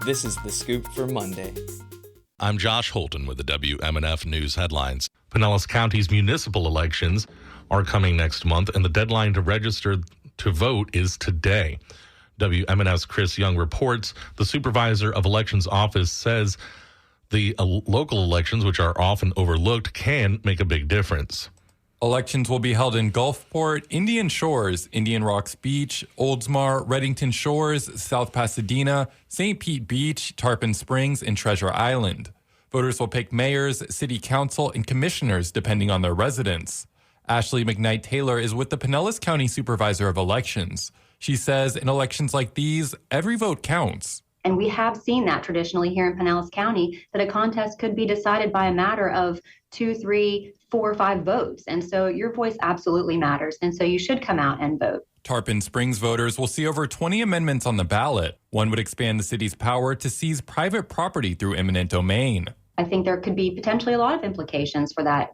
This is The Scoop for Monday. I'm Josh Holton with the WMNF News headlines. Pinellas County's municipal elections are coming next month, and the deadline to register to vote is today. WMNF's Chris Young reports the supervisor of elections office says the local elections, which are often overlooked, can make a big difference. Elections will be held in Gulfport, Indian Shores, Indian Rocks Beach, Oldsmar, Reddington Shores, South Pasadena, St. Pete Beach, Tarpon Springs, and Treasure Island. Voters will pick mayors, city council, and commissioners depending on their residence. Ashley McKnight Taylor is with the Pinellas County Supervisor of Elections. She says in elections like these, every vote counts. And we have seen that traditionally here in Pinellas County, that a contest could be decided by a matter of 2, 3, 4, or 5 votes. And so your voice absolutely matters. And so you should come out and vote. Tarpon Springs voters will see over 20 amendments on the ballot. One would expand the city's power to seize private property through eminent domain. I think there could be potentially a lot of implications for that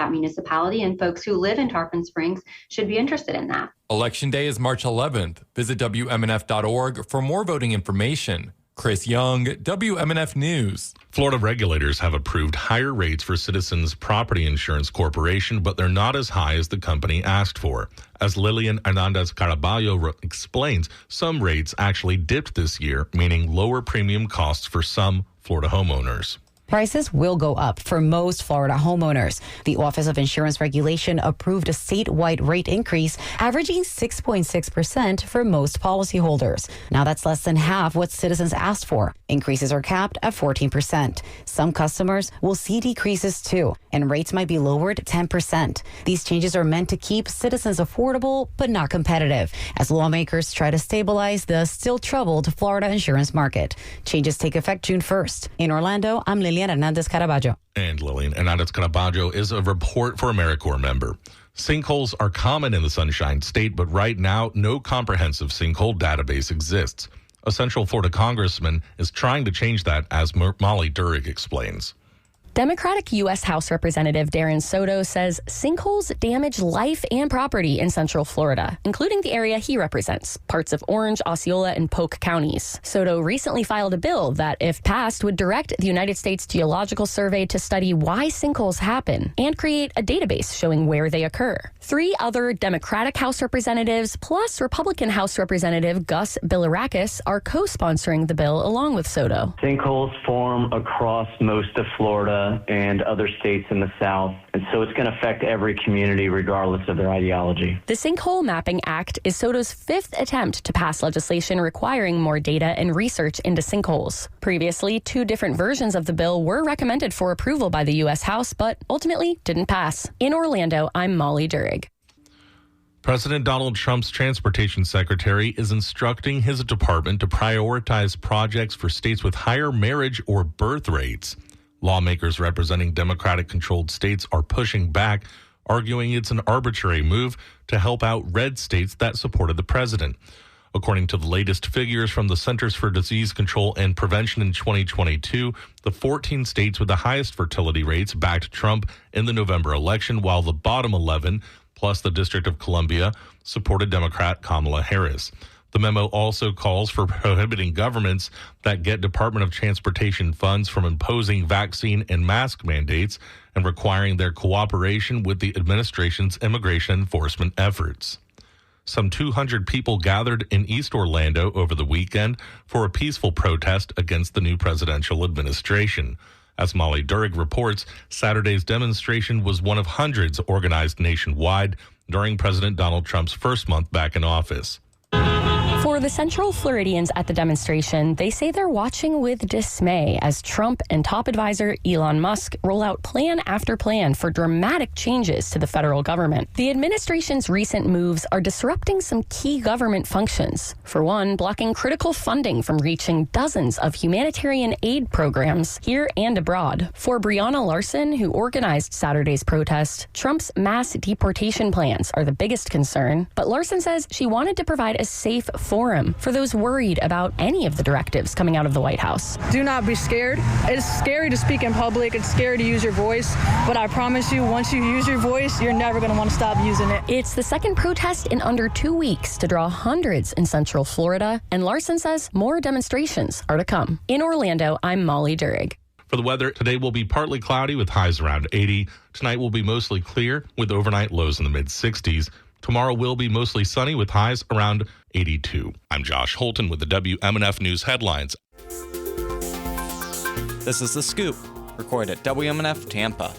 municipality, and folks who live in Tarpon Springs should be interested in that. Election Day is March 11th. Visit WMNF.org for more voting information. Chris Young, WMNF News. Florida regulators have approved higher rates for Citizens Property Insurance Corporation, but they're not as high as the company asked for. As Lillian Hernandez Caraballo explains, some rates actually dipped this year, meaning lower premium costs for some Florida homeowners. Prices will go up for most Florida homeowners. The Office of Insurance Regulation approved a statewide rate increase, averaging 6.6% for most policyholders. Now that's less than half what Citizens asked for. Increases are capped at 14%. Some customers will see decreases too, and rates might be lowered 10%. These changes are meant to keep Citizens affordable but not competitive, as lawmakers try to stabilize the still troubled Florida insurance market. Changes take effect June 1st. In Orlando, I'm Lillian Hernandez Caraballo. And Lillian Hernandez Caraballo is a Report for AmeriCorps member. Sinkholes are common in the Sunshine State, but right now, no comprehensive sinkhole database exists. A Central Florida congressman is trying to change that, as Molly Durig explains. Democratic U.S. House Representative Darren Soto says sinkholes damage life and property in Central Florida, including the area he represents, parts of Orange, Osceola, and Polk counties. Soto recently filed a bill that, if passed, would direct the United States Geological Survey to study why sinkholes happen and create a database showing where they occur. 3 other Democratic House representatives plus Republican House Representative Gus Bilirakis are co-sponsoring the bill along with Soto. Sinkholes form across most of Florida and other states in the South, and so it's going to affect every community regardless of their ideology. The Sinkhole Mapping Act is Soto's 5th attempt to pass legislation requiring more data and research into sinkholes. Previously, 2 different versions of the bill were recommended for approval by the U.S. House, but ultimately didn't pass. In Orlando, I'm Molly Durig. President Donald Trump's transportation secretary is instructing his department to prioritize projects for states with higher marriage or birth rates. Lawmakers representing Democratic-controlled states are pushing back, arguing it's an arbitrary move to help out red states that supported the president. According to the latest figures from the Centers for Disease Control and Prevention in 2022, the 14 states with the highest fertility rates backed Trump in the November election, while the bottom 11, plus the District of Columbia, supported Democrat Kamala Harris. The memo also calls for prohibiting governments that get Department of Transportation funds from imposing vaccine and mask mandates and requiring their cooperation with the administration's immigration enforcement efforts. Some 200 people gathered in East Orlando over the weekend for a peaceful protest against the new presidential administration. As Molly Durig reports, Saturday's demonstration was one of hundreds organized nationwide during President Donald Trump's first month back in office. For the Central Floridians at the demonstration, they say they're watching with dismay as Trump and top advisor Elon Musk roll out plan after plan for dramatic changes to the federal government. The administration's recent moves are disrupting some key government functions. For one, blocking critical funding from reaching dozens of humanitarian aid programs here and abroad. For Breonna Larson, who organized Saturday's protest, Trump's mass deportation plans are the biggest concern. But Larson says she wanted to provide a safe, forum for those worried about any of the directives coming out of the White House. Do not be scared. It's scary to speak in public. It's scary to use your voice. But I promise you, once you use your voice, you're never going to want to stop using it. It's the second protest in under 2 weeks to draw hundreds in Central Florida, and Larson says more demonstrations are to come. In Orlando, I'm Molly Durig. For the weather, today will be partly cloudy with highs around 80. Tonight will be mostly clear with overnight lows in the mid-60s. Tomorrow will be mostly sunny with highs around 82. I'm Josh Holton with the WMNF News headlines. This is The Scoop, recorded at WMNF Tampa.